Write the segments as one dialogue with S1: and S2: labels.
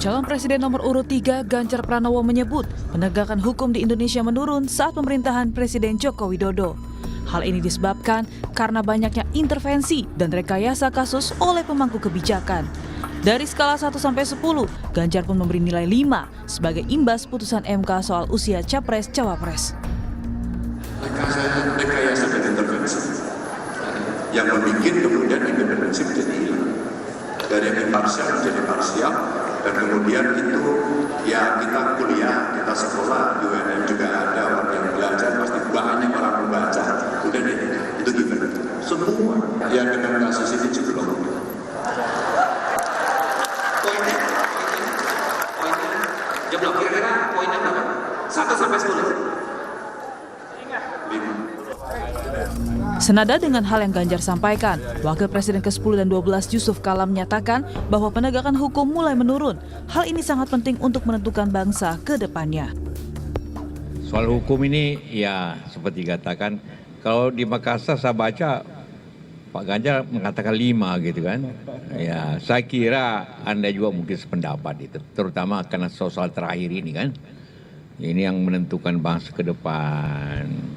S1: Calon Presiden nomor urut 3 Ganjar Pranowo menyebut penegakan hukum di Indonesia menurun saat pemerintahan Presiden Joko Widodo. Hal ini disebabkan karena banyaknya intervensi dan rekayasa kasus oleh pemangku kebijakan. Dari skala 1 sampai 10, Ganjar pun memberi nilai 5 sebagai imbas putusan MK soal usia Capres-Cawapres.
S2: Rekayasa dan intervensi yang membuat kemudian independensi menjadi hilang. Dari yang imparsial menjadi parsial, dan kemudian itu ya kita kuliah, kita sekolah, di UNM juga ada orang yang belajar, pasti banyak orang membaca. Udah deh, itu gimana? Semua yang dengan kasus ini juga
S3: Poinnya, jawab kira-kira poinnya berapa? 1 sampai 10.
S2: 5.
S1: Senada dengan hal yang Ganjar sampaikan, Wakil Presiden ke-10 dan 12 Yusuf Kala menyatakan bahwa penegakan hukum mulai menurun. Hal ini sangat penting untuk menentukan bangsa ke depannya.
S4: Soal hukum ini ya seperti katakan, kalau di Makassar saya baca Pak Ganjar mengatakan 5 gitu kan. Ya saya kira Anda juga mungkin sependapat itu, terutama karena soal terakhir ini kan. Ini yang menentukan bangsa ke depan.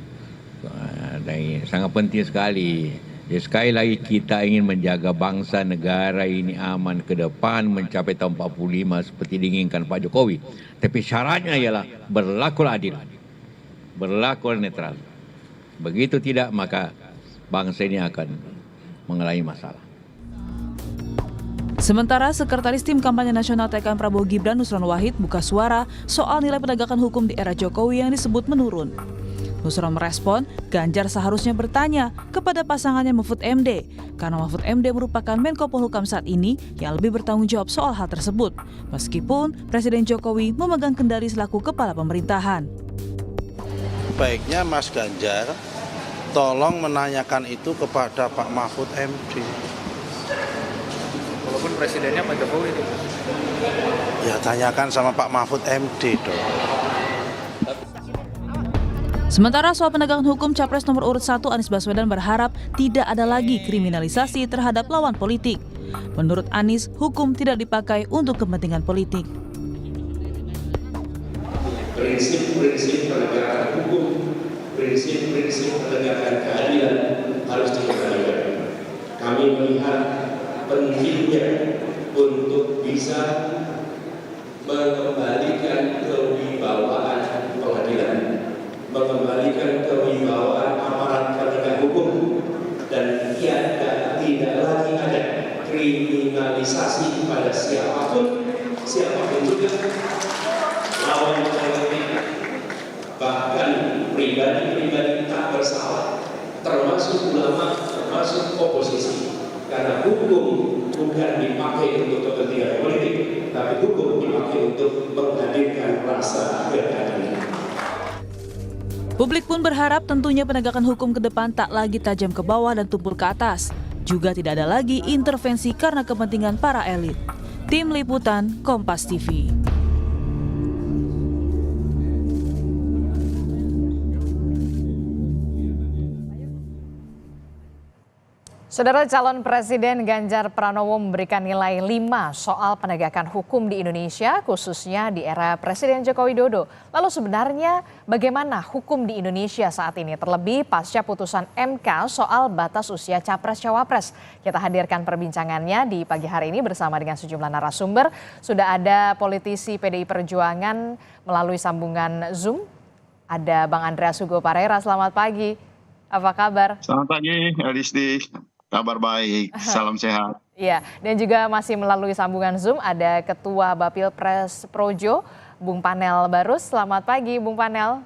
S4: Dan sangat penting sekali. Ya, sekali lagi kita ingin menjaga bangsa negara ini aman ke depan mencapai tahun 45 seperti diinginkan Pak Jokowi. Tapi syaratnya ialah berlaku adil, berlaku netral. Begitu tidak maka bangsa ini akan mengalami masalah.
S1: Sementara Sekretaris Tim Kampanye Nasional TKN Prabowo Gibran Nusron Wahid buka suara soal nilai penegakan hukum di era Jokowi yang disebut menurun. Nusron merespon, Ganjar seharusnya bertanya kepada pasangannya Mahfud MD, karena Mahfud MD merupakan Menko Polhukam saat ini yang lebih bertanggung jawab soal hal tersebut, meskipun Presiden Jokowi memegang kendali selaku kepala pemerintahan.
S5: Baiknya Mas Ganjar, tolong menanyakan itu kepada Pak Mahfud MD.
S6: Walaupun presidennya Pak Jokowi itu.
S5: Ya tanyakan sama Pak Mahfud MD dong.
S1: Sementara soal penegakan hukum, Capres nomor urut 1 Anies Baswedan berharap tidak ada lagi kriminalisasi terhadap lawan politik. Menurut Anies, hukum tidak dipakai untuk kepentingan politik.
S7: Prinsip-prinsip penegakan hukum, prinsip-prinsip penegakan keadilan harus dikembalikan. Kami melihat pentingnya untuk bisa mengembalikan kewibawaan pengadilan, mengembalikan kewibawaan aparat penegak hukum, dan tidak lagi ada kriminalisasi pada siapapun juga lawan politik, bahkan pribadi-pribadi tak bersalah, termasuk ulama, termasuk oposisi. Karena hukum bukan dipakai untuk kepentingan politik, tapi hukum dipakai untuk menghadirkan rasa keadilan.
S1: Publik pun berharap tentunya penegakan hukum ke depan tak lagi tajam ke bawah dan tumpul ke atas. Juga tidak ada lagi intervensi karena kepentingan para elit. Tim Liputan Kompas TV.
S8: Saudara, calon Presiden Ganjar Pranowo memberikan nilai 5 soal penegakan hukum di Indonesia, khususnya di era Presiden Joko Widodo. Lalu sebenarnya bagaimana hukum di Indonesia saat ini, terlebih pasca putusan MK soal batas usia Capres-Cawapres? Kita hadirkan perbincangannya di pagi hari ini bersama dengan sejumlah narasumber. Sudah ada politisi PDI Perjuangan melalui sambungan Zoom. Ada Bang Andreas Hugo Parera, selamat pagi. Apa kabar?
S9: Selamat pagi, Adisti. Kabar baik, salam sehat.
S8: Iya, dan juga masih melalui sambungan Zoom ada Ketua Bapilpres Projo, Bung Panel Barus. Selamat pagi, Bung Panel.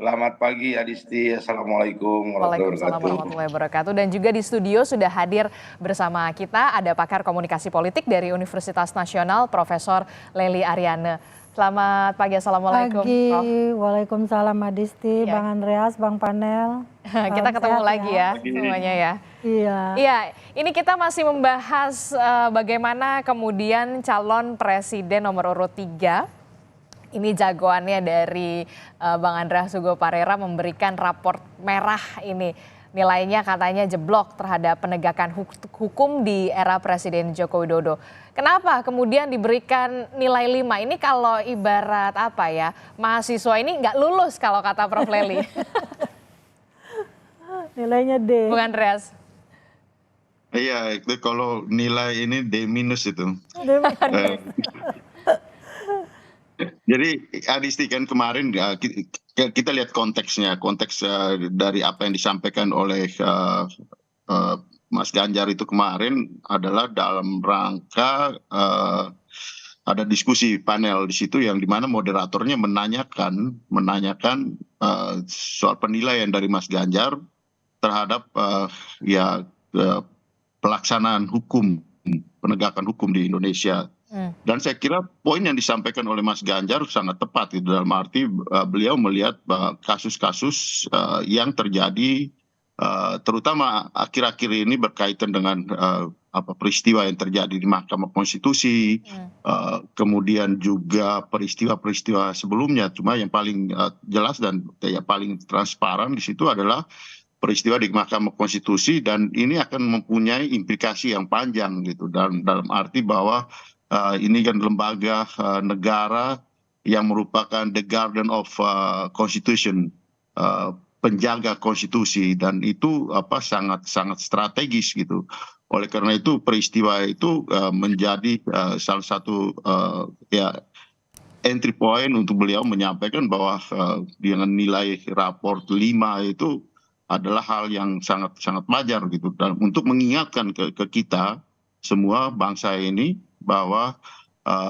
S9: Selamat pagi, Adisti. Assalamualaikum
S8: warahmatullahi wabarakatuh. Dan juga di studio sudah hadir bersama kita ada pakar komunikasi politik dari Universitas Nasional, Profesor Lely Ariane. Selamat pagi, assalamualaikum.
S10: Prof. Waalaikumsalam Adisti, ya. Bang Andreas, Bang Panel.
S8: Kita ketemu lagi ya semuanya ya. Iya, ini kita masih membahas bagaimana kemudian calon presiden nomor urut 3. Ini jagoannya dari Bang Andreas Hugo Parera memberikan raport merah ini. nilainya katanya jeblok terhadap penegakan hukum di era Presiden Joko Widodo. Kenapa kemudian diberikan nilai 5? Ini kalau ibarat apa ya, mahasiswa ini nggak lulus kalau kata Prof. Lely.
S10: Nilainya D.
S8: Bung Andreas.
S9: Iya, itu kalau nilai ini D minus itu. Jadi Adisti kan kemarin kita lihat konteksnya, konteks dari apa yang disampaikan oleh Mas Ganjar itu kemarin adalah dalam rangka ada diskusi panel di situ yang dimana moderatornya menanyakan soal penilaian dari Mas Ganjar terhadap pelaksanaan hukum, penegakan hukum di Indonesia. Dan saya kira poin yang disampaikan oleh Mas Ganjar sangat tepat gitu, dalam arti beliau melihat kasus-kasus yang terjadi terutama akhir-akhir ini berkaitan dengan peristiwa yang terjadi di Mahkamah Konstitusi, kemudian juga peristiwa-peristiwa sebelumnya. Cuma yang paling jelas dan yang paling transparan di situ adalah peristiwa di Mahkamah Konstitusi, dan ini akan mempunyai implikasi yang panjang gitu, dalam arti bahwa ini kan lembaga negara yang merupakan the guardian of constitution, penjaga konstitusi, dan itu sangat strategis gitu. Oleh karena itu peristiwa itu menjadi salah satu entry point untuk beliau menyampaikan bahwa dengan nilai raport 5 itu adalah hal yang sangat wajar gitu, dan untuk mengingatkan ke kita semua bangsa ini bahwa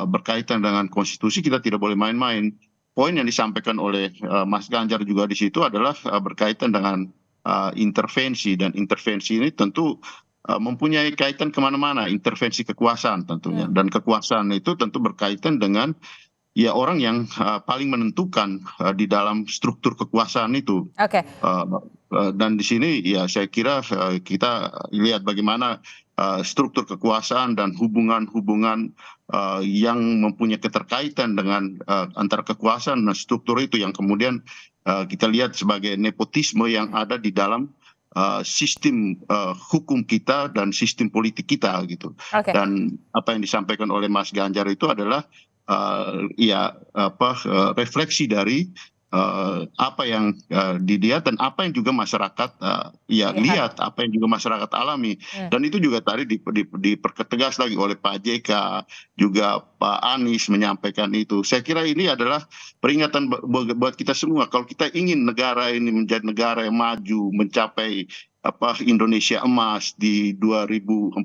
S9: berkaitan dengan konstitusi kita tidak boleh main-main. Poin yang disampaikan oleh Mas Ganjar juga di situ adalah berkaitan dengan intervensi, dan intervensi ini tentu mempunyai kaitan kemana-mana, intervensi kekuasaan tentunya, dan kekuasaan itu tentu berkaitan dengan orang yang paling menentukan di dalam struktur kekuasaan itu. Dan di sini saya kira kita lihat bagaimana struktur kekuasaan dan hubungan-hubungan yang mempunyai keterkaitan dengan antara kekuasaan dan struktur itu yang kemudian kita lihat sebagai nepotisme yang ada di dalam sistem hukum kita dan sistem politik kita gitu. Dan apa yang disampaikan oleh Mas Ganjar itu adalah refleksi dari apa yang dilihat dan apa yang juga masyarakat lihat, apa yang juga masyarakat alami. Dan itu juga tadi dipertegas lagi oleh Pak JK, juga Pak Anies menyampaikan itu. Saya kira ini adalah peringatan buat kita semua. Kalau kita ingin negara ini menjadi negara yang maju, mencapai Indonesia emas di 2045.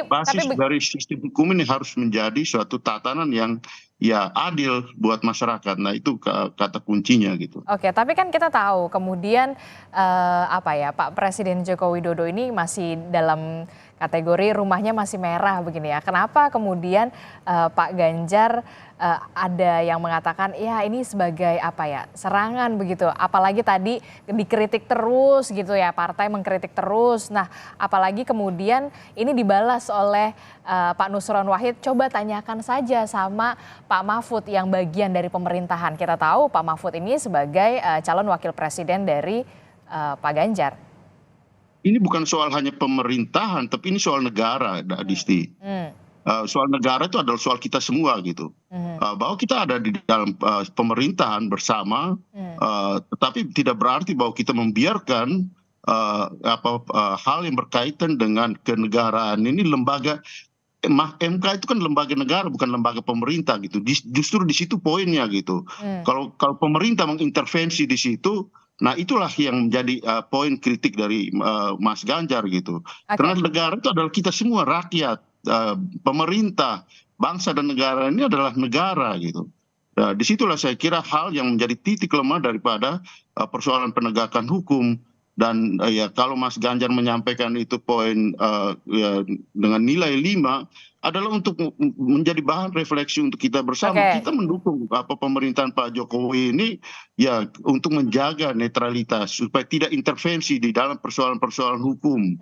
S9: Basis dari sistem hukum ini harus menjadi suatu tatanan yang adil buat masyarakat. Nah, itu kata kuncinya gitu.
S8: Tapi kan kita tahu kemudian Pak Presiden Joko Widodo ini masih dalam kategori rumahnya masih merah begini ya. Kenapa kemudian Pak Ganjar ada yang mengatakan ini sebagai serangan begitu, apalagi tadi dikritik terus gitu ya, partai mengkritik terus. Nah, apalagi kemudian ini dibalas oleh Pak Nusron Wahid, coba tanyakan saja sama Pak Mahfud yang bagian dari pemerintahan. Kita tahu Pak Mahfud ini sebagai calon wakil presiden dari Pak Ganjar.
S9: Ini bukan soal hanya pemerintahan, tapi ini soal negara, Adisti. Soal negara itu adalah soal kita semua gitu. Bahwa kita ada di dalam pemerintahan bersama, tetapi tidak berarti bahwa kita membiarkan hal yang berkaitan dengan kenegaraan ini. Lembaga MK itu kan lembaga negara, bukan lembaga pemerintah gitu. Justru di situ poinnya gitu. Kalau pemerintah mengintervensi di situ, nah itulah yang menjadi poin kritik dari Mas Ganjar gitu. Karena negara itu adalah kita semua, rakyat, pemerintah, bangsa dan negara ini adalah negara gitu. Nah, disitulah saya kira hal yang menjadi titik lemah daripada persoalan penegakan hukum. Dan kalau Mas Ganjar menyampaikan itu poin dengan nilai 5, adalah untuk menjadi bahan refleksi untuk kita bersama.
S8: Oke.
S9: Kita mendukung pemerintahan Pak Jokowi ini ya untuk menjaga netralitas supaya tidak intervensi di dalam persoalan-persoalan hukum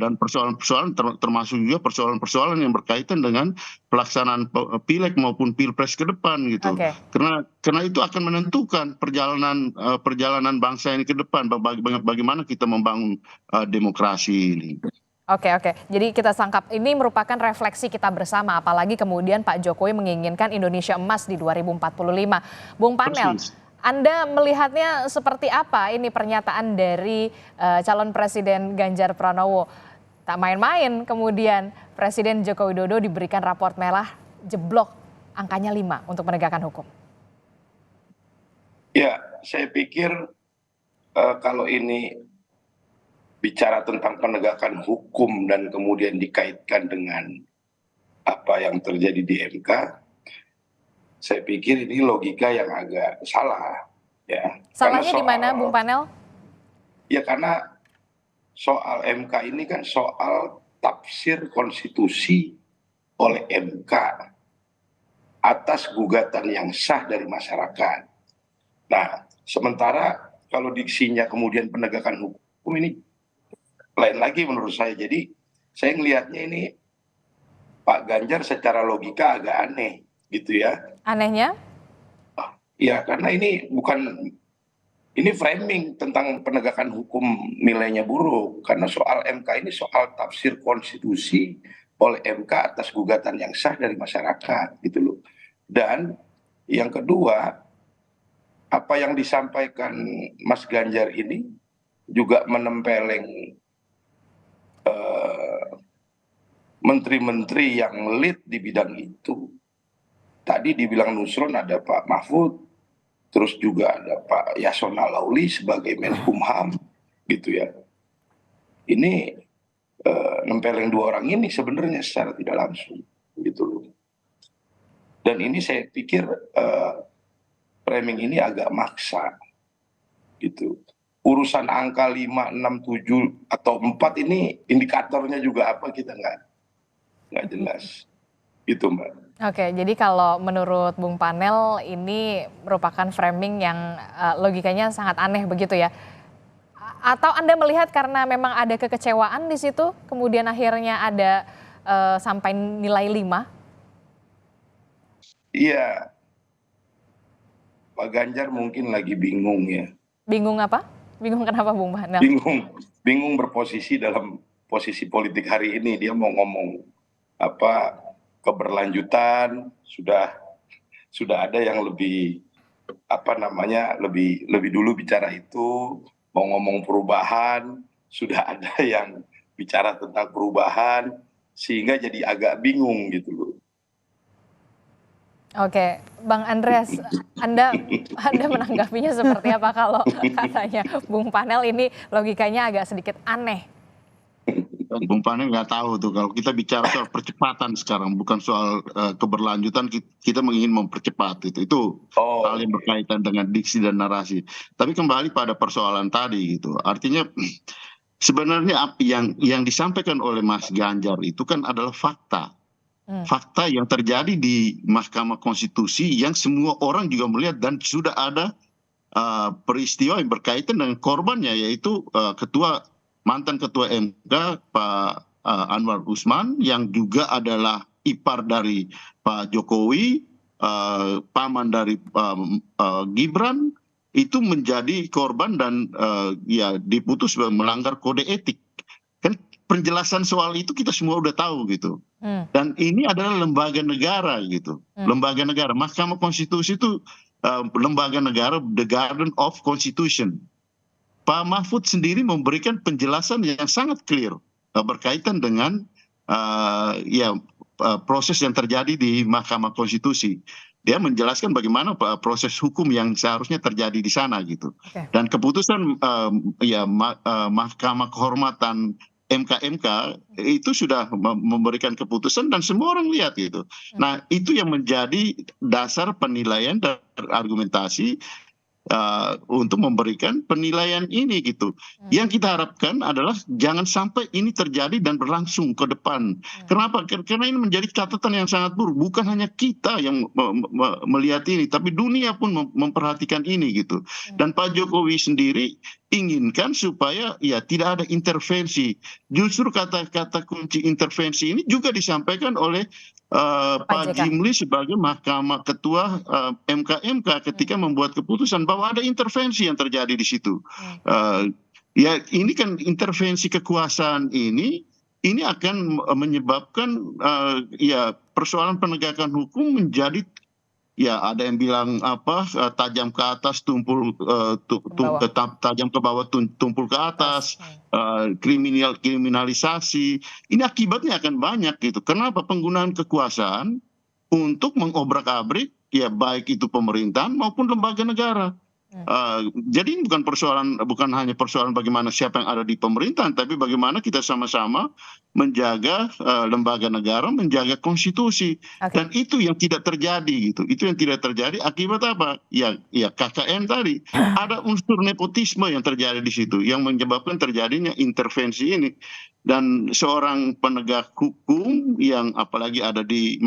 S9: dan persoalan-persoalan termasuk juga persoalan-persoalan yang berkaitan dengan pelaksanaan pileg maupun pilpres ke depan gitu.
S8: Oke.
S9: Karena itu akan menentukan perjalanan bangsa ini ke depan, bagaimana kita membangun demokrasi ini.
S8: Oke. Jadi kita sangkap ini merupakan refleksi kita bersama, apalagi kemudian Pak Jokowi menginginkan Indonesia emas di 2045. Bung Panel,
S9: Persis.
S8: Anda melihatnya seperti apa ini pernyataan dari calon Presiden Ganjar Pranowo? Tak main-main kemudian Presiden Joko Widodo diberikan raport merah jeblok angkanya 5 untuk menegakkan hukum.
S11: Ya, saya pikir kalau ini bicara tentang penegakan hukum dan kemudian dikaitkan dengan apa yang terjadi di MK, saya pikir ini logika yang agak salah. Ya.
S8: Salahnya di mana, Bung Panel?
S11: Ya karena soal MK ini kan soal tafsir konstitusi oleh MK atas gugatan yang sah dari masyarakat. Nah, sementara kalau diksinya kemudian penegakan hukum ini lain lagi menurut saya. Jadi saya ngelihatnya ini Pak Ganjar secara logika agak aneh gitu ya.
S8: Anehnya?
S11: Ya karena ini ini framing tentang penegakan hukum nilainya buruk. Karena soal MK ini soal tafsir konstitusi oleh MK atas gugatan yang sah dari masyarakat gitu loh. Dan yang kedua, apa yang disampaikan Mas Ganjar ini juga menempeleng menteri-menteri yang lead di bidang itu. Tadi dibilang Nusron ada Pak Mahfud, terus juga ada Pak Yasona Lauli sebagai Menkumham gitu ya. Ini nempeleng dua orang ini sebenarnya secara tidak langsung gitu loh. Dan ini saya pikir framing ini agak maksa gitu. Urusan angka 5, 6, 7 atau 4 ini indikatornya juga apa kita nggak jelas gitu Mbak.
S8: Oke, jadi kalau menurut Bung Panel ini merupakan framing yang logikanya sangat aneh begitu ya? Atau Anda melihat karena memang ada kekecewaan di situ, kemudian akhirnya ada sampai nilai 5?
S11: Iya, Pak Ganjar mungkin lagi bingung ya.
S8: Bingung apa? Bingung kenapa Bung Panel?
S11: Bingung berposisi dalam posisi politik hari ini. Dia mau ngomong apa keberlanjutan, sudah ada yang lebih lebih dulu bicara itu, mau ngomong perubahan, sudah ada yang bicara tentang perubahan, sehingga jadi agak bingung gitu loh.
S8: Oke, Bang Andreas, Anda menanggapinya seperti apa kalau katanya Bung Panel ini logikanya agak sedikit aneh?
S9: Bung Panel nggak tahu tuh, kalau kita bicara soal percepatan sekarang, bukan soal keberlanjutan, kita ingin mempercepat itu hal yang berkaitan dengan diksi dan narasi. Tapi kembali pada persoalan tadi gitu, artinya sebenarnya yang disampaikan oleh Mas Ganjar itu kan adalah fakta. Fakta yang terjadi di Mahkamah Konstitusi yang semua orang juga melihat, dan sudah ada peristiwa yang berkaitan dengan korbannya, yaitu mantan ketua MK Pak Anwar Usman yang juga adalah ipar dari Pak Jokowi, paman dari Gibran, itu menjadi korban dan ya diputus melanggar kode etik. Kan penjelasan soal itu kita semua udah tahu gitu. Dan ini adalah lembaga negara gitu. Lembaga negara. Mahkamah Konstitusi itu lembaga negara, the garden of constitution. Pak Mahfud sendiri memberikan penjelasan yang sangat clear berkaitan dengan proses yang terjadi di Mahkamah Konstitusi. Dia menjelaskan bagaimana proses hukum yang seharusnya terjadi di sana gitu. Dan keputusan Mahkamah Kehormatan MK itu sudah memberikan keputusan dan semua orang lihat gitu. Nah, itu yang menjadi dasar penilaian dan argumentasi untuk memberikan penilaian ini gitu. Yang kita harapkan adalah jangan sampai ini terjadi dan berlangsung ke depan. Kenapa? Karena ini menjadi catatan yang sangat buruk. Bukan hanya kita yang melihat ini, tapi dunia pun memperhatikan ini gitu. Dan Pak Jokowi sendiri inginkan supaya ya tidak ada intervensi. Justru kata-kata kunci intervensi ini juga disampaikan oleh Pak Jimli sebagai ketua MK ketika membuat keputusan bahwa ada intervensi yang terjadi di situ. Ya ini kan intervensi kekuasaan ini akan menyebabkan ya persoalan penegakan hukum menjadi ya ada yang bilang tajam ke atas tajam ke bawah tumpul ke atas, kriminalisasi. Ini akibatnya akan banyak gitu. Kenapa? Penggunaan kekuasaan untuk mengobrak-abrik ya baik itu pemerintahan maupun lembaga negara. Jadi ini bukan hanya persoalan bagaimana siapa yang ada di pemerintahan, tapi bagaimana kita sama-sama menjaga lembaga negara, menjaga konstitusi. Dan itu yang tidak terjadi gitu. Itu yang tidak terjadi akibat apa? Ya KKN tadi. Ada unsur nepotisme yang terjadi di situ yang menyebabkan terjadinya intervensi ini. Dan seorang penegak hukum yang apalagi ada di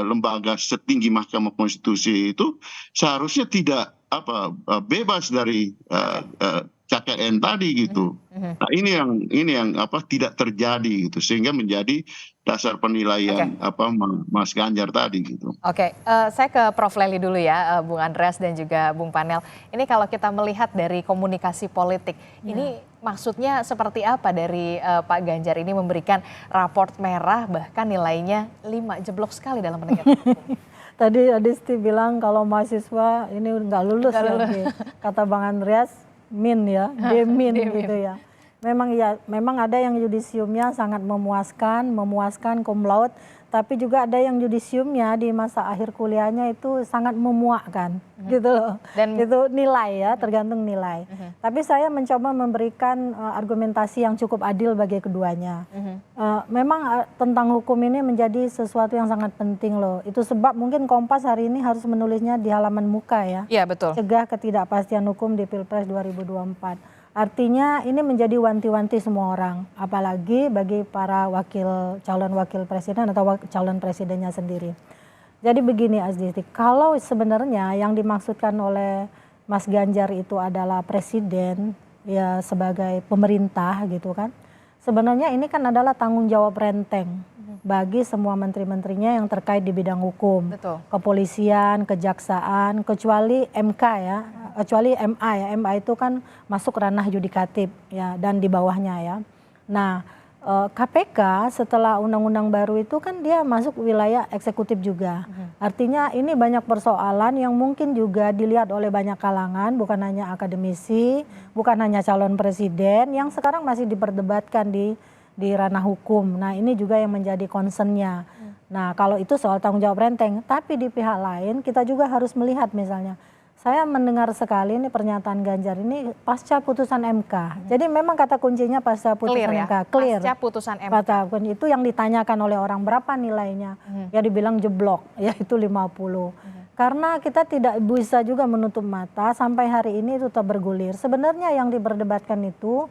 S9: lembaga setinggi Mahkamah Konstitusi itu seharusnya tidak bebas dari KKN tadi gitu. Nah ini yang tidak terjadi gitu sehingga menjadi dasar penilaian Mas Ganjar tadi gitu.
S8: Oke, saya ke Prof Lely dulu ya, Bung Andreas dan juga Bung Panel. Ini kalau kita melihat dari komunikasi politik, ini maksudnya seperti apa dari Pak Ganjar ini memberikan raport merah bahkan nilainya 5, jeblok sekali dalam penegakan hukum.
S10: Tadi Adisti bilang kalau mahasiswa ini nggak lulus lagi. Kata Bang Andreas, min ya, D-min gitu ya. Memang ada yang yudisiumnya sangat memuaskan cum laude, tapi juga ada yang yudisiumnya di masa akhir kuliahnya itu sangat memuakkan gitu loh. Dan itu nilai ya, tergantung nilai. Tapi saya mencoba memberikan argumentasi yang cukup adil bagi keduanya. Memang tentang hukum ini menjadi sesuatu yang sangat penting loh. Itu sebab mungkin Kompas hari ini harus menulisnya di halaman muka ya.
S8: Iya betul.
S10: Cegah ketidakpastian hukum di Pilpres 2024. Artinya ini menjadi wanti-wanti semua orang, apalagi bagi para calon wakil presiden atau calon presidennya sendiri. Jadi begini Azdisti, kalau sebenarnya yang dimaksudkan oleh Mas Ganjar itu adalah presiden ya sebagai pemerintah gitu kan, sebenarnya ini kan adalah tanggung jawab renteng bagi semua menteri-menterinya yang terkait di bidang hukum, kepolisian, kejaksaan, kecuali MK ya, kecuali MA ya, MA itu kan masuk ranah yudikatif ya dan di bawahnya ya. Nah KPK setelah undang-undang baru itu kan dia masuk wilayah eksekutif juga. Artinya ini banyak persoalan yang mungkin juga dilihat oleh banyak kalangan, bukan hanya akademisi, bukan hanya calon presiden yang sekarang masih diperdebatkan di ranah hukum. Nah ini juga yang menjadi concernnya. Nah kalau itu soal tanggung jawab renteng, tapi di pihak lain kita juga harus melihat misalnya, saya mendengar sekali ini pernyataan Ganjar ini pasca putusan MK. Jadi memang kata kuncinya pasca putusan MK. Clear.
S8: Pasca putusan MK.
S10: Itu yang ditanyakan oleh orang berapa nilainya. Ya dibilang jeblok, yaitu 50. Karena kita tidak bisa juga menutup mata sampai hari ini tetap bergulir. Sebenarnya yang diperdebatkan itu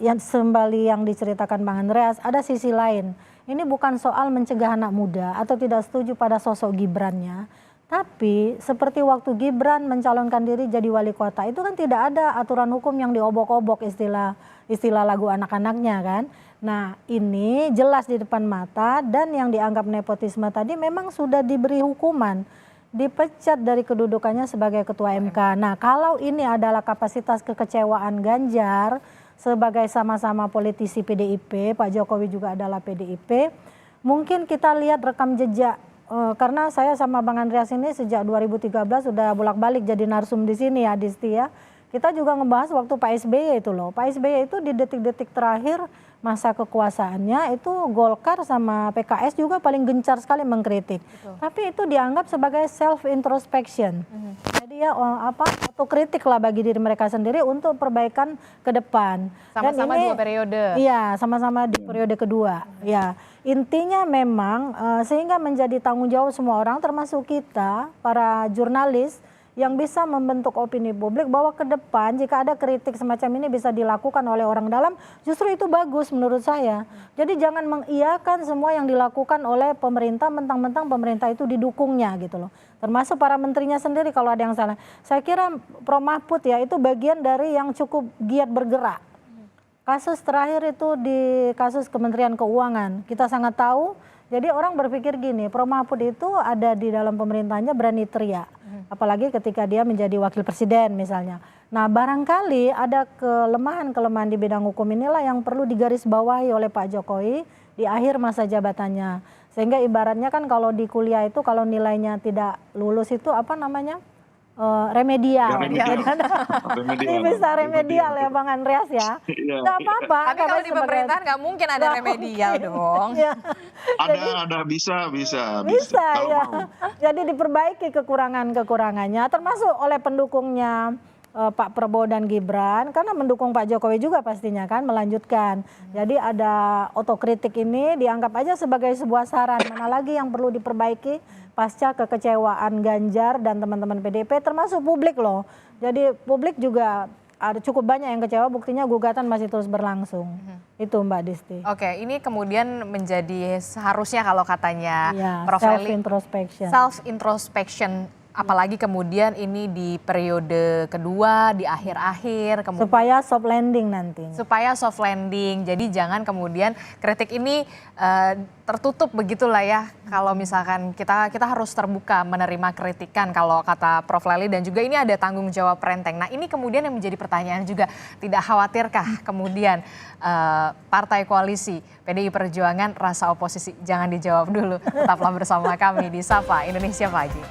S10: yang kembali yang diceritakan Bang Andreas, ada sisi lain. Ini bukan soal mencegah anak muda atau tidak setuju pada sosok Gibrannya, tapi seperti waktu Gibran mencalonkan diri jadi wali kota, itu kan tidak ada aturan hukum yang diobok-obok istilah lagu anak-anaknya kan. Nah ini jelas di depan mata dan yang dianggap nepotisme tadi memang sudah diberi hukuman, dipecat dari kedudukannya sebagai ketua MK. Nah kalau ini adalah kapasitas kekecewaan Ganjar sebagai sama-sama politisi PDIP, Pak Jokowi juga adalah PDIP, mungkin kita lihat rekam jejak, karena saya sama Bang Andreas ini sejak 2013 sudah bolak-balik jadi narsum di sini ya Disti ya. Kita juga ngebahas waktu Pak SBY itu loh, Pak SBY itu di detik-detik terakhir masa kekuasaannya itu Golkar sama PKS juga paling gencar sekali mengkritik. Tapi itu dianggap sebagai self introspection. Jadi ya otokritik lah bagi diri mereka sendiri untuk perbaikan ke depan.
S8: Sama-sama dua periode.
S10: Iya, sama-sama di periode kedua. Ya, intinya memang sehingga menjadi tanggung jawab semua orang termasuk kita para jurnalis yang bisa membentuk opini publik bahwa ke depan jika ada kritik semacam ini bisa dilakukan oleh orang dalam, justru itu bagus menurut saya. Jadi jangan mengiyakan semua yang dilakukan oleh pemerintah mentang-mentang pemerintah itu didukungnya gitu loh. Termasuk para menterinya sendiri kalau ada yang salah. Saya kira Prof Mahfud ya itu bagian dari yang cukup giat bergerak. Kasus terakhir itu di kasus Kementerian Keuangan, kita sangat tahu. Jadi orang berpikir gini, Prof Mahfud itu ada di dalam pemerintahnya berani teriak. Apalagi ketika dia menjadi wakil presiden misalnya. Nah barangkali ada kelemahan-kelemahan di bidang hukum inilah yang perlu digarisbawahi oleh Pak Jokowi di akhir masa jabatannya. Sehingga ibaratnya kan kalau di kuliah itu kalau nilainya tidak lulus itu apa namanya? Remedial. Ini bisa remedial ya Bang Andreas ya. Nggak apa-apa.
S8: Tapi kalau di pemerintahan nggak mungkin ada remedial dong.
S9: Ada bisa
S10: ya. Jadi diperbaiki kekurangannya termasuk oleh pendukungnya Pak Prabowo dan Gibran karena mendukung Pak Jokowi juga pastinya kan melanjutkan. Jadi ada otokritik ini dianggap aja sebagai sebuah saran mana lagi yang perlu diperbaiki pasca kekecewaan Ganjar dan teman-teman PDIP termasuk publik loh. Jadi publik juga ada cukup banyak yang kecewa, buktinya gugatan masih terus berlangsung. Itu Mbak Disti.
S8: Oke, ini kemudian menjadi seharusnya kalau katanya Prof. Eli, self-introspection. Apalagi kemudian ini di periode kedua, di akhir-akhir.
S10: Supaya soft landing nanti.
S8: Supaya soft landing, jadi jangan kemudian kritik ini tertutup begitulah ya. Kalau misalkan kita harus terbuka menerima kritikan kalau kata Prof. Lely dan juga ini ada tanggung jawab renteng. Nah ini kemudian yang menjadi pertanyaan juga, tidak khawatirkah kemudian partai koalisi PDI Perjuangan rasa oposisi? Jangan dijawab dulu, tetaplah bersama kami di Sapa Indonesia Pagi.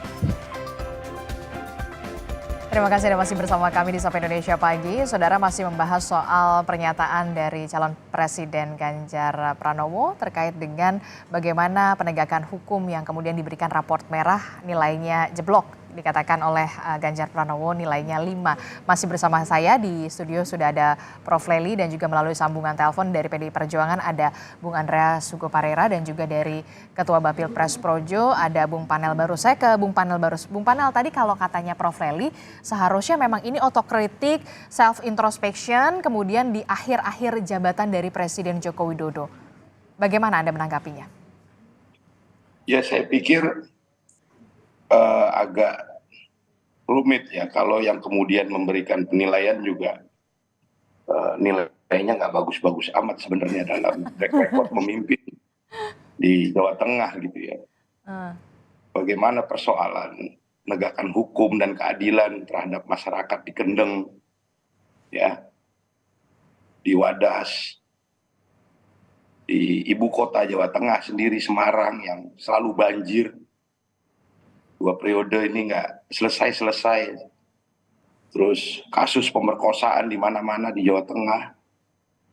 S8: Terima kasih Anda masih bersama kami di Sapa Indonesia Pagi. Saudara masih membahas soal pernyataan dari calon Presiden Ganjar Pranowo terkait dengan bagaimana penegakan hukum yang kemudian diberikan raport merah nilainya jeblok. Dikatakan oleh Ganjar Pranowo nilainya 5. Masih bersama saya di studio sudah ada Prof. Lely dan juga melalui sambungan telepon dari PDI Perjuangan ada Bung Andreas Hugo Parera dan juga dari Ketua Bapil Pres Projo ada Bung Panel Barus. Saya ke Bung Panel Barus. Bung Panel tadi kalau katanya Prof. Lely seharusnya memang ini otokritik, self-introspection kemudian di akhir-akhir jabatan dari Presiden Joko Widodo. Bagaimana Anda menanggapinya?
S11: Ya saya pikir agak rumit ya kalau yang kemudian memberikan penilaian juga nilainya nggak bagus-bagus amat sebenarnya dalam track record memimpin di Jawa Tengah gitu ya. Bagaimana persoalan penegakan hukum dan keadilan terhadap masyarakat di Kendeng, ya, di Wadas, di ibu kota Jawa Tengah sendiri Semarang yang selalu banjir. 2 periode ini nggak selesai-selesai. Terus kasus pemerkosaan di mana-mana di Jawa Tengah.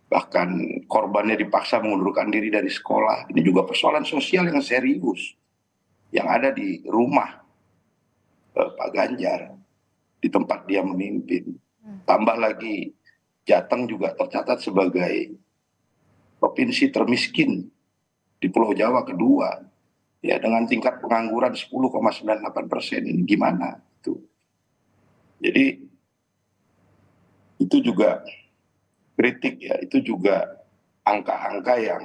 S11: Bahkan korbannya dipaksa mengundurkan diri dari sekolah. Ini juga persoalan sosial yang serius. Yang ada di rumah Pak Ganjar. Di tempat dia memimpin. Tambah lagi Jateng juga tercatat sebagai provinsi termiskin di Pulau Jawa kedua. Ya dengan tingkat pengangguran 10,98% ini gimana itu. Jadi itu juga kritik ya, itu juga angka-angka yang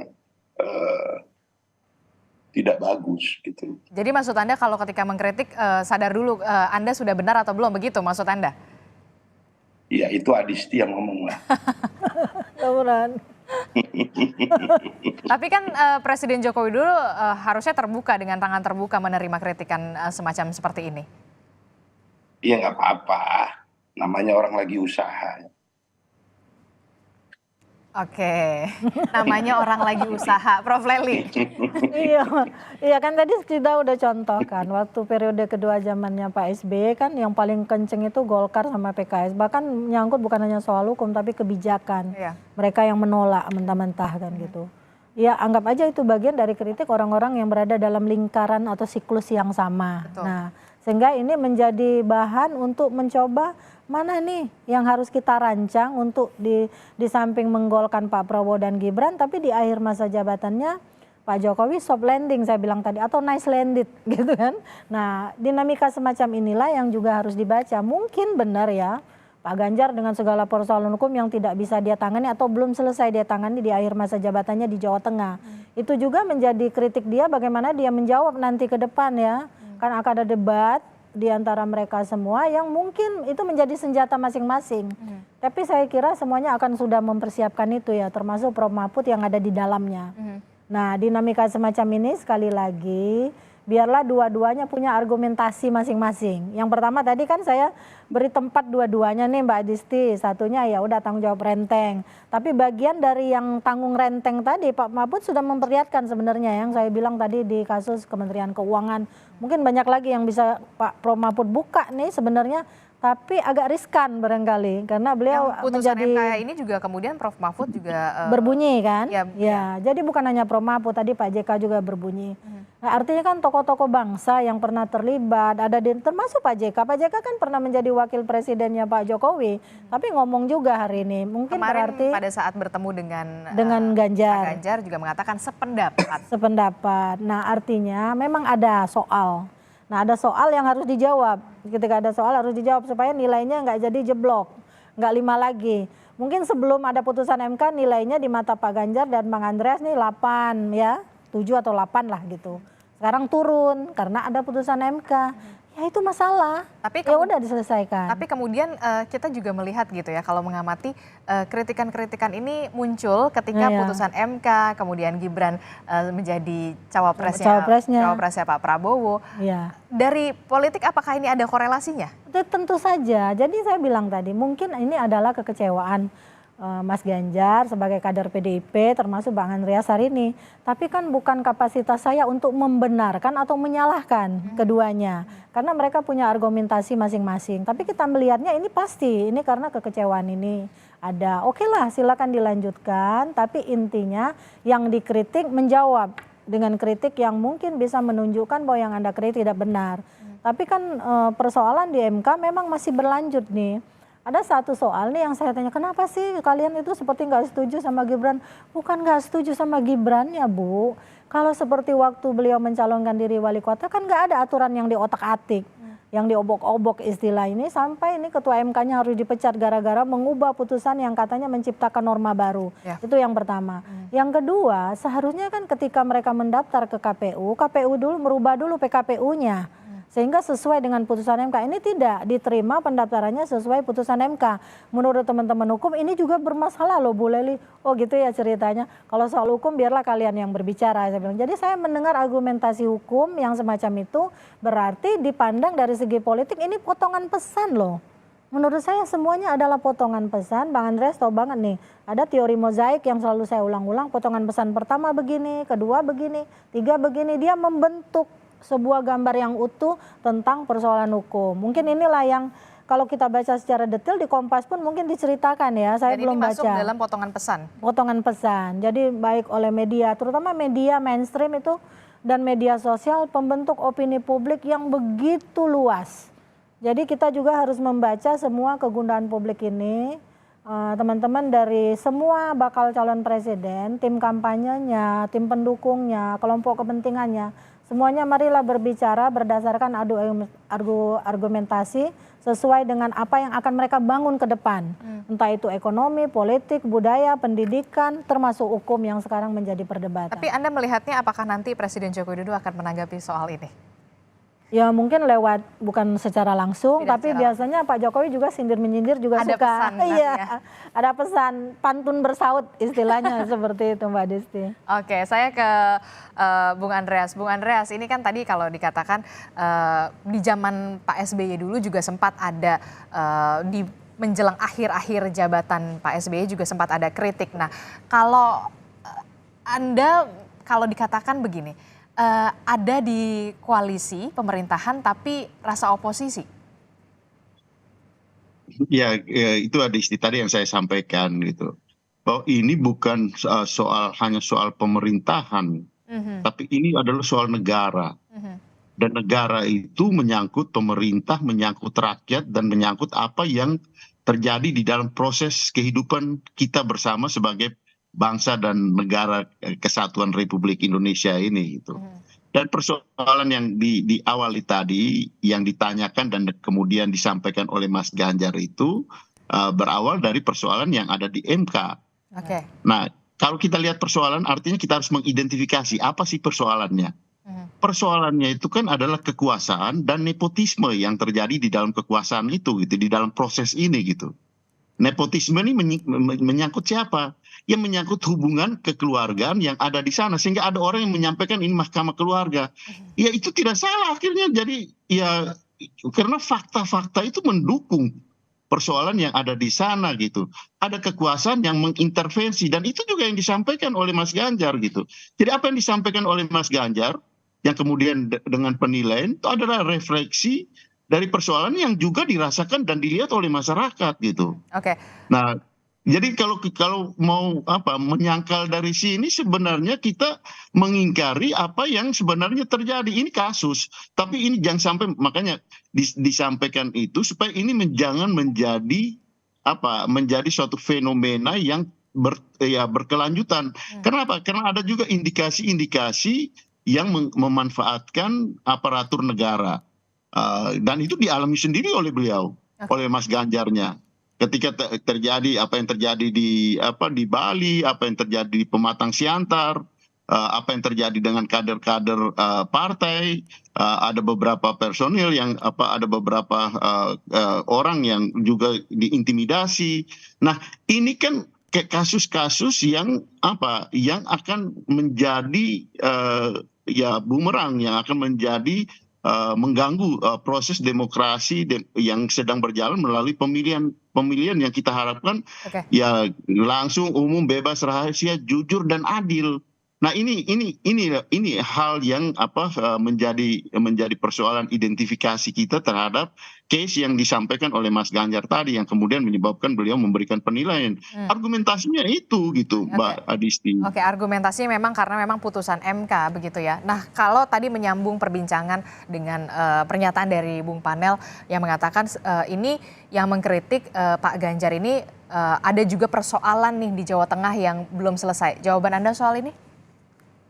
S11: tidak bagus gitu.
S8: Jadi maksud Anda kalau ketika mengkritik sadar dulu Anda sudah benar atau belum begitu maksud Anda?
S11: Ya itu Adisti yang ngomong lah.
S8: Tapi kan Presiden Joko Widodo harusnya terbuka dengan tangan terbuka menerima kritikan semacam seperti ini.
S11: Iya nggak apa-apa, namanya orang lagi usaha.
S8: Oke, namanya orang lagi usaha, Prof. Lely.
S10: Iya kan tadi kita udah contohkan waktu periode kedua zamannya Pak SBY kan yang paling kenceng itu Golkar sama PKS. Bahkan menyangkut bukan hanya soal hukum tapi kebijakan. Mereka yang menolak mentah-mentah kan gitu. Ya anggap aja itu bagian dari kritik orang-orang yang berada dalam lingkaran atau siklus yang sama. Betul. Nah sehingga ini menjadi bahan untuk mencoba mana nih yang harus kita rancang untuk di samping menggolkan Pak Prabowo dan Gibran tapi di akhir masa jabatannya Pak Jokowi soft landing saya bilang tadi atau nice landed gitu kan. Nah dinamika semacam inilah yang juga harus dibaca. Mungkin benar ya Pak Ganjar dengan segala persoalan hukum yang tidak bisa dia tangani atau belum selesai dia tangani di akhir masa jabatannya di Jawa Tengah. Itu juga menjadi kritik dia bagaimana dia menjawab nanti ke depan ya. Kan akan ada debat di antara mereka semua yang mungkin itu menjadi senjata masing-masing. Tapi saya kira semuanya akan sudah mempersiapkan itu ya, termasuk Prof Mahfud yang ada di dalamnya. Nah dinamika semacam ini sekali lagi biarlah dua-duanya punya argumentasi masing-masing. Yang pertama tadi kan saya beri tempat dua-duanya nih Mbak Disti, satunya ya udah tanggung jawab renteng. Tapi bagian dari yang tanggung renteng tadi Pak Mahfud sudah memperlihatkan sebenarnya yang saya bilang tadi di kasus Kementerian Keuangan. Mungkin banyak lagi yang bisa Pak Prof Mahfud buka nih sebenarnya. Tapi agak riskan barangkali karena beliau
S8: Yang putusan
S10: menjadi
S8: MK ini juga kemudian Prof Mahfud juga
S10: berbunyi kan?
S8: Ya.
S10: Jadi bukan hanya Prof Mahfud, tadi Pak JK juga berbunyi. Nah, artinya kan tokoh-tokoh bangsa yang pernah terlibat ada termasuk Pak JK. Pak JK kan pernah menjadi wakil presidennya Pak Jokowi, tapi ngomong juga hari ini. Mungkin
S8: kemarin
S10: berarti
S8: pada saat bertemu dengan
S10: Ganjar.
S8: Pak Ganjar juga mengatakan sependapat.
S10: Sependapat. Nah, artinya memang ada soal. Nah ada soal yang harus dijawab, ketika ada soal harus dijawab supaya nilainya nggak jadi jeblok, nggak 5 lagi. Mungkin sebelum ada putusan MK nilainya di mata Pak Ganjar dan Bang Andreas nih 8 ya, 7 atau 8 lah gitu. Sekarang turun karena ada putusan MK. Ya itu masalah,
S8: Tapi
S10: ya udah diselesaikan.
S8: Tapi kemudian kita juga melihat gitu ya kalau mengamati kritikan-kritikan ini muncul ketika putusan MK, kemudian Gibran menjadi cawapresnya Pak Prabowo.
S10: Ya.
S8: Dari politik apakah ini ada korelasinya?
S10: Tentu saja. Jadi saya bilang tadi mungkin ini adalah kekecewaan Mas Ganjar sebagai kader PDIP termasuk Bang Andreas hari ini. Tapi kan bukan kapasitas saya untuk membenarkan atau menyalahkan keduanya. Karena mereka punya argumentasi masing-masing. Tapi kita melihatnya ini pasti, ini karena kekecewaan ini ada. Oke lah silakan dilanjutkan, tapi intinya yang dikritik menjawab dengan kritik yang mungkin bisa menunjukkan bahwa yang Anda kritik tidak benar. Tapi kan persoalan di MK memang masih berlanjut nih. Ada satu soal nih yang saya tanya, kenapa sih kalian itu seperti nggak setuju sama Gibran? Bukan nggak setuju sama Gibran ya Bu. Kalau seperti waktu beliau mencalonkan diri wali kota kan nggak ada aturan yang diotak-atik. Yang diobok-obok istilah ini sampai ini ketua MK-nya harus dipecat gara-gara mengubah putusan yang katanya menciptakan norma baru. Itu yang pertama. Yang kedua seharusnya kan ketika mereka mendaftar ke KPU, KPU dulu merubah dulu PKPU-nya. Sehingga sesuai dengan putusan MK ini tidak diterima pendaftarannya sesuai putusan MK. Menurut teman-teman hukum ini juga bermasalah loh Bu Leli. Oh gitu ya ceritanya. Kalau soal hukum biarlah kalian yang berbicara. Saya bilang. Jadi saya mendengar argumentasi hukum yang semacam itu berarti dipandang dari segi politik ini potongan pesan loh. Menurut saya semuanya adalah potongan pesan. Bang Andreas tahu banget nih. Ada teori mozaik yang selalu saya ulang-ulang. Potongan pesan pertama begini, kedua begini, tiga begini. Dia membentuk sebuah gambar yang utuh tentang persoalan hukum. Mungkin inilah yang kalau kita baca secara detail di Kompas pun mungkin diceritakan ya. Saya belum baca.
S8: Ini masuk dalam potongan pesan.
S10: Potongan pesan. Jadi baik oleh media, terutama media mainstream itu dan media sosial pembentuk opini publik yang begitu luas. Jadi kita juga harus membaca semua kegundahan publik ini. Teman-teman dari semua bakal calon presiden, tim kampanyenya, tim pendukungnya, kelompok kepentingannya. Semuanya marilah berbicara berdasarkan argumentasi sesuai dengan apa yang akan mereka bangun ke depan. Entah itu ekonomi, politik, budaya, pendidikan, termasuk hukum yang sekarang menjadi perdebatan.
S8: Tapi Anda melihatnya apakah nanti Presiden Joko Widodo akan menanggapi soal ini?
S10: Ya mungkin lewat bukan secara langsung,
S8: Tidak
S10: tapi
S8: secara
S10: biasanya Pak Jokowi juga sindir-menyindir juga
S8: ada
S10: suka.
S8: Pesan
S10: Iya,
S8: ya.
S10: ada pesan, pantun bersaut istilahnya seperti itu Mbak Desti.
S8: Oke, saya ke Bung Andreas. Bung Andreas, ini kan tadi kalau dikatakan di zaman Pak SBY dulu juga sempat ada di menjelang akhir-akhir jabatan Pak SBY juga sempat ada kritik. Nah, kalau Anda kalau dikatakan begini, ada di koalisi pemerintahan tapi rasa oposisi.
S9: Ya, itu ada istilah tadi yang saya sampaikan gitu. Bahwa ini bukan hanya soal pemerintahan, tapi ini adalah soal negara. Dan negara itu menyangkut pemerintah, menyangkut rakyat, dan menyangkut apa yang terjadi di dalam proses kehidupan kita bersama sebagai bangsa dan negara kesatuan Republik Indonesia ini gitu. Dan persoalan yang di awal tadi yang ditanyakan dan kemudian disampaikan oleh Mas Ganjar itu berawal dari persoalan yang ada di MK. Nah, kalau kita lihat persoalan, artinya kita harus mengidentifikasi apa sih persoalannya. Persoalannya itu kan adalah kekuasaan dan nepotisme yang terjadi di dalam kekuasaan itu, gitu, di dalam proses ini gitu. Nepotisme ini menyangkut siapa? Yang menyangkut hubungan kekeluargaan yang ada di sana, sehingga ada orang yang menyampaikan ini mahkamah keluarga. Ya itu tidak salah akhirnya, jadi ya karena fakta-fakta itu mendukung persoalan yang ada di sana gitu. Ada kekuasaan yang mengintervensi, dan itu juga yang disampaikan oleh Mas Ganjar gitu. Jadi apa yang disampaikan oleh Mas Ganjar yang kemudian dengan penilaian itu adalah refleksi dari persoalan yang juga dirasakan dan dilihat oleh masyarakat gitu. Nah, jadi kalau mau menyangkal dari sini, sebenarnya kita mengingkari apa yang sebenarnya terjadi. Ini kasus, tapi ini jangan sampai, makanya disampaikan itu supaya ini jangan menjadi menjadi suatu fenomena yang berkelanjutan. Kenapa? Karena ada juga indikasi-indikasi yang memanfaatkan aparatur negara. Dan itu dialami sendiri oleh beliau, oleh Mas Ganjarnya. Ketika terjadi apa yang terjadi di Bali, apa yang terjadi di Pematang Siantar, apa yang terjadi dengan kader-kader partai, ada beberapa personil yang ada beberapa orang yang juga diintimidasi. Nah, ini kan kasus-kasus yang akan menjadi bumerang, yang akan menjadi mengganggu proses demokrasi yang sedang berjalan melalui pemilihan yang kita harapkan ya langsung, umum, bebas, rahasia, jujur dan adil. Nah, ini hal yang menjadi persoalan identifikasi kita terhadap case yang disampaikan oleh Mas Ganjar tadi, yang kemudian menyebabkan beliau memberikan penilaian. Argumentasinya itu gitu, Mbak Adisti.
S8: Argumentasinya memang karena memang putusan MK begitu ya. Nah, kalau tadi menyambung perbincangan dengan pernyataan dari Bung Panel yang mengatakan ini yang mengkritik Pak Ganjar ini ada juga persoalan nih di Jawa Tengah yang belum selesai. Jawaban Anda soal ini?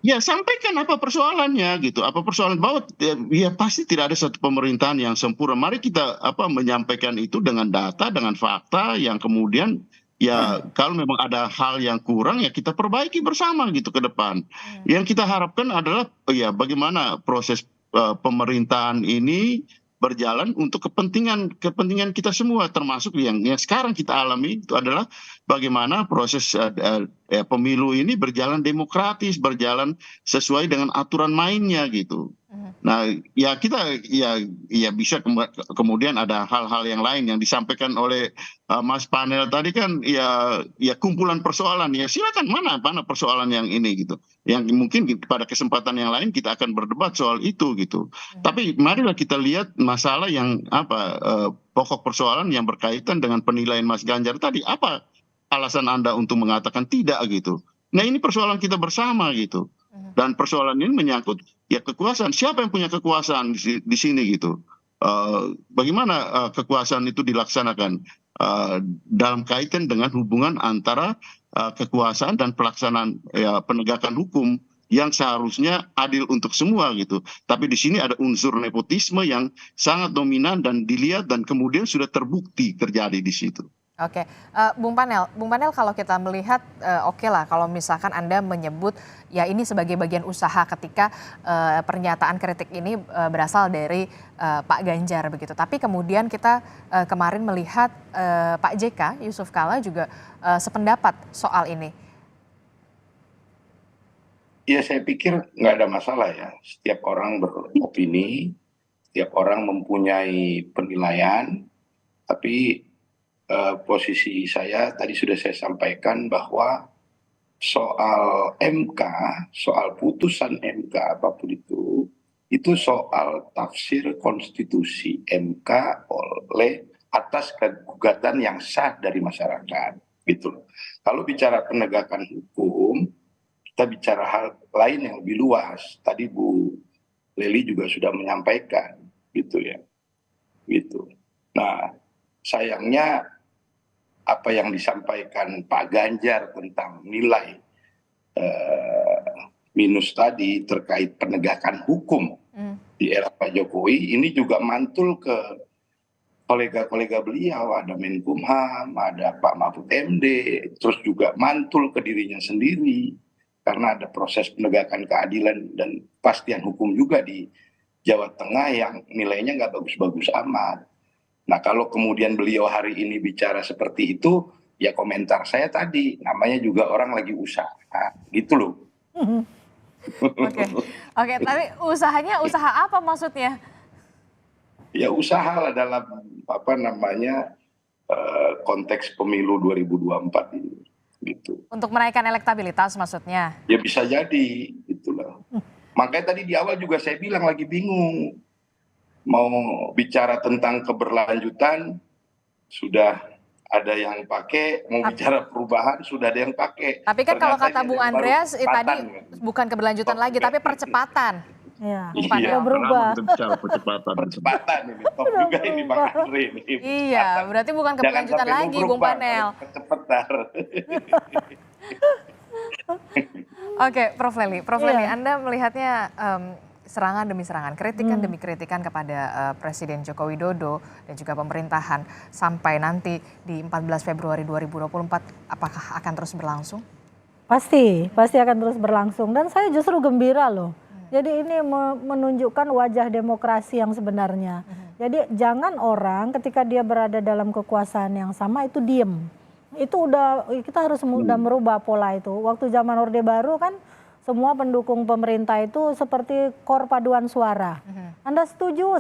S9: Ya, sampaikan apa persoalannya gitu. Apa persoalan bahwa ya pasti tidak ada satu pemerintahan yang sempurna. Mari kita menyampaikan itu dengan data, dengan fakta yang kemudian ya kalau memang ada hal yang kurang ya kita perbaiki bersama gitu ke depan. Yang kita harapkan adalah ya bagaimana proses pemerintahan ini berjalan untuk kepentingan kita semua, termasuk yang sekarang kita alami itu adalah bagaimana proses pemilu ini berjalan demokratis, berjalan sesuai dengan aturan mainnya gitu. Nah, ya kita ya bisa kemudian ada hal-hal yang lain yang disampaikan oleh Mas Panel tadi kan ya kumpulan persoalan, ya silakan mana persoalan yang ini gitu. Yang mungkin pada kesempatan yang lain kita akan berdebat soal itu gitu. Tapi marilah kita lihat masalah yang pokok persoalan yang berkaitan dengan penilaian Mas Ganjar tadi. Apa alasan Anda untuk mengatakan tidak gitu? Nah, ini persoalan kita bersama gitu. Dan persoalan ini menyangkut ya kekuasaan. Siapa yang punya kekuasaan di sini gitu? Bagaimana kekuasaan itu dilaksanakan dalam kaitan dengan hubungan antara kekuasaan dan pelaksanaan penegakan hukum yang seharusnya adil untuk semua gitu. Tapi di sini ada unsur nepotisme yang sangat dominan dan dilihat dan kemudian sudah terbukti terjadi di situ.
S8: Bung Panel kalau kita melihat oke lah kalau misalkan Anda menyebut ya ini sebagai bagian usaha ketika pernyataan kritik ini berasal dari Pak Ganjar begitu. Tapi kemudian kita kemarin melihat Pak JK Yusuf Kalla juga sependapat soal ini.
S11: Ya, saya pikir nggak ada masalah ya. Setiap orang beropini, setiap orang mempunyai penilaian, tapi posisi saya tadi sudah saya sampaikan bahwa soal MK, soal putusan MK apapun itu soal tafsir konstitusi MK oleh atas gugatan yang sah dari masyarakat gitu. Kalau bicara penegakan hukum, kita bicara hal lain yang lebih luas. Tadi Bu Leli juga sudah menyampaikan gitu ya. Gitu. Nah, sayangnya apa yang disampaikan Pak Ganjar tentang nilai minus tadi terkait penegakan hukum di era Pak Jokowi, ini juga mantul ke kolega-kolega beliau, ada Menkumham, ada Pak Mahfud MD, terus juga mantul ke dirinya sendiri, karena ada proses penegakan keadilan dan kepastian hukum juga di Jawa Tengah yang nilainya nggak bagus-bagus amat. Nah kalau kemudian beliau hari ini bicara seperti itu, ya komentar saya tadi, namanya juga orang lagi usaha, gitu loh.
S8: Oke, tapi usahanya usaha apa maksudnya?
S11: Ya usaha lah dalam konteks pemilu 2024 ini, gitu.
S8: Untuk menaikkan elektabilitas maksudnya?
S11: Ya bisa jadi, itulah. Makanya tadi di awal juga saya bilang lagi bingung. Mau bicara tentang keberlanjutan, sudah ada yang pakai, mau bicara perubahan, sudah ada yang pakai.
S8: Tapi kan kalau
S11: Ternyata
S8: kata Bung Andreas tadi bukan keberlanjutan lagi, tapi percepatan.
S10: Ya,
S11: Iya,
S10: berubah.
S9: Kita bicara percepatan.
S11: Percepatan ini, top juga ini Bang Andre.
S8: Iya, berarti bukan keberlanjutan lagi, Bung Panel.
S11: Percepetan.
S8: Oke, Prof. Lely, Anda melihatnya serangan demi serangan, kritikan demi kritikan kepada Presiden Joko Widodo dan juga pemerintahan sampai nanti di 14 Februari 2024, apakah akan terus berlangsung?
S10: Pasti akan terus berlangsung dan saya justru gembira loh. Jadi ini menunjukkan wajah demokrasi yang sebenarnya. Jadi jangan orang ketika dia berada dalam kekuasaan yang sama itu diem. Itu kita harus udah merubah pola itu. Waktu zaman Orde Baru kan semua pendukung pemerintah itu seperti kor paduan suara. Anda setuju,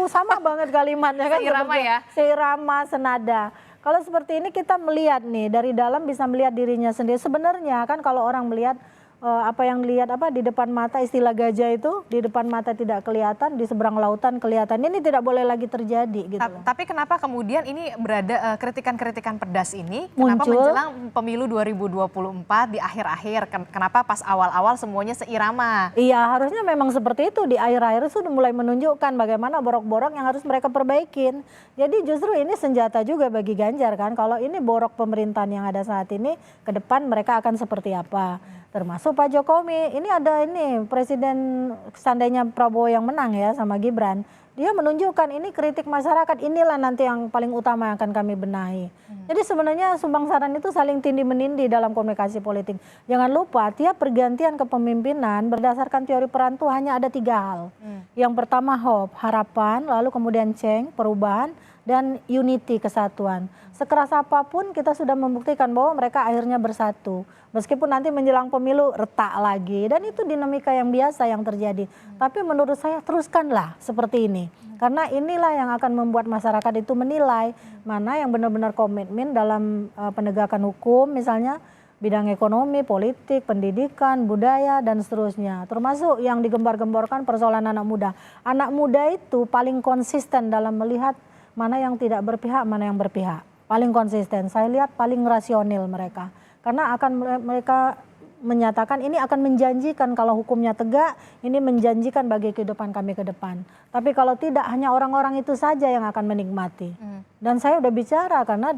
S10: sama banget kalimatnya kan.
S8: Seirama ya?
S10: Seirama, senada. Kalau seperti ini kita melihat nih, dari dalam bisa melihat dirinya sendiri. Sebenarnya kan kalau orang melihat apa yang dilihat di depan mata, istilah gajah itu, di depan mata tidak kelihatan, di seberang lautan kelihatan. Ini tidak boleh lagi terjadi gitu.
S8: Tapi kenapa kemudian ini berada kritikan-kritikan pedas ini
S10: Muncul.
S8: Kenapa menjelang pemilu 2024 di akhir-akhir? Kenapa pas awal-awal semuanya seirama?
S10: Iya, harusnya memang seperti itu. Di akhir-akhir sudah mulai menunjukkan bagaimana borok-borok yang harus mereka perbaikin. Jadi justru ini senjata juga bagi Ganjar kan. Kalau ini borok pemerintahan yang ada saat ini, ke depan mereka akan seperti apa? Termasuk Pak Jokowi, ini ada Presiden seandainya Prabowo yang menang ya sama Gibran, dia menunjukkan ini kritik masyarakat, inilah nanti yang paling utama yang akan kami benahi. Jadi sebenarnya Subang Saran itu saling tindih-menindih dalam komunikasi politik. Jangan lupa tiap pergantian kepemimpinan berdasarkan teori peran itu hanya ada 3 hal. Yang pertama hope, harapan, lalu kemudian change, perubahan, dan unity, kesatuan. Sekeras apapun kita sudah membuktikan bahwa mereka akhirnya bersatu. Meskipun nanti menjelang pemilu retak lagi. Dan itu dinamika yang biasa yang terjadi. Tapi menurut saya teruskanlah seperti ini. Karena inilah yang akan membuat masyarakat itu menilai mana yang benar-benar komitmen dalam penegakan hukum misalnya. Bidang ekonomi, politik, pendidikan, budaya, dan seterusnya. Termasuk yang digembar-gemborkan persoalan anak muda. Anak muda itu paling konsisten dalam melihat mana yang tidak berpihak, mana yang berpihak. Paling konsisten, saya lihat paling rasional mereka. Karena mereka menyatakan ini akan menjanjikan kalau hukumnya tegak, ini menjanjikan bagi kehidupan kami ke depan. Tapi kalau tidak, hanya orang-orang itu saja yang akan menikmati. Dan saya udah bicara karena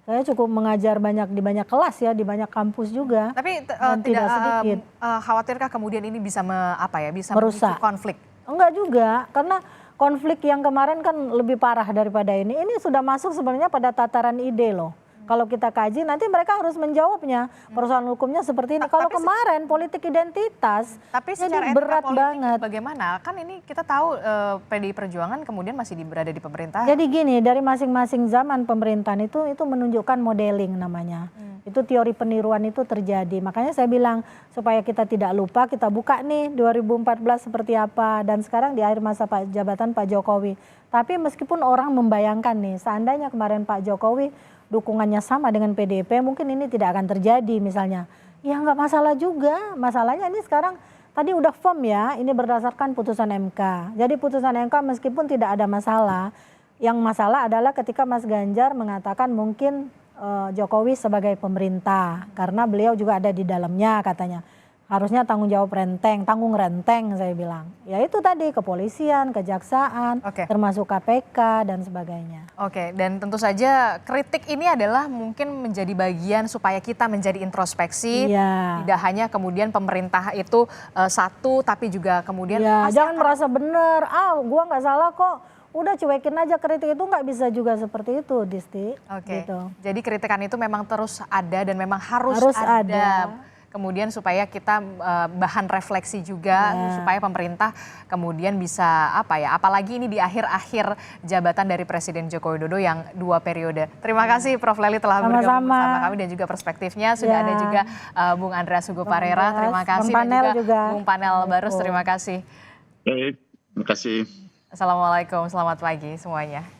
S10: saya cukup mengajar di banyak kelas ya, di banyak kampus juga.
S8: Tapi
S10: tidak sedikit.
S8: Khawatirkah kemudian ini bisa
S10: merusak
S8: konflik?
S10: Enggak juga, karena konflik yang kemarin kan lebih parah daripada ini. Ini sudah masuk sebenarnya pada tataran ide loh. Kalau kita kaji nanti mereka harus menjawabnya persoalan hukumnya seperti ini. Kalau kemarin politik identitas,
S8: tapi secara
S10: berat
S8: politik
S10: banget.
S8: Bagaimana? Kan ini kita tahu PDI Perjuangan kemudian masih berada di pemerintahan.
S10: Jadi gini, dari masing-masing zaman pemerintahan itu menunjukkan modeling namanya. Itu teori peniruan itu terjadi. Makanya saya bilang supaya kita tidak lupa, kita buka nih 2014 seperti apa dan sekarang di akhir masa jabatan Pak Jokowi. Tapi meskipun orang membayangkan nih, seandainya kemarin Pak Jokowi dukungannya sama dengan PDIP, mungkin ini tidak akan terjadi misalnya. Ya nggak masalah juga, masalahnya ini sekarang tadi udah firm ya, ini berdasarkan putusan MK. Jadi putusan MK meskipun tidak ada masalah, yang masalah adalah ketika Mas Ganjar mengatakan mungkin Jokowi sebagai pemerintah, karena beliau juga ada di dalamnya katanya. harusnya tanggung jawab tanggung renteng saya bilang. Ya itu tadi kepolisian, kejaksaan, termasuk KPK dan sebagainya.
S8: Oke, dan tentu saja kritik ini adalah mungkin menjadi bagian supaya kita menjadi introspeksi. Tidak hanya kemudian pemerintah itu satu, tapi juga kemudian
S10: jangan merasa benar. Gua nggak salah kok. Udah cuekin aja, kritik itu nggak bisa juga seperti itu, Disti. Gitu.
S8: Jadi kritikan itu memang terus ada dan memang harus ada. Kemudian supaya kita bahan refleksi juga, supaya pemerintah kemudian bisa apalagi ini di akhir-akhir jabatan dari Presiden Joko Widodo yang 2 periode. Terima kasih Prof. Lely telah bergabung bersama kami dan juga perspektifnya. Sudah ada juga Bung Andreas Hugo Parera, terima kasih. Dan juga Bung Panel Barus, terima kasih.
S9: Baik, terima kasih.
S8: Assalamualaikum, selamat pagi semuanya.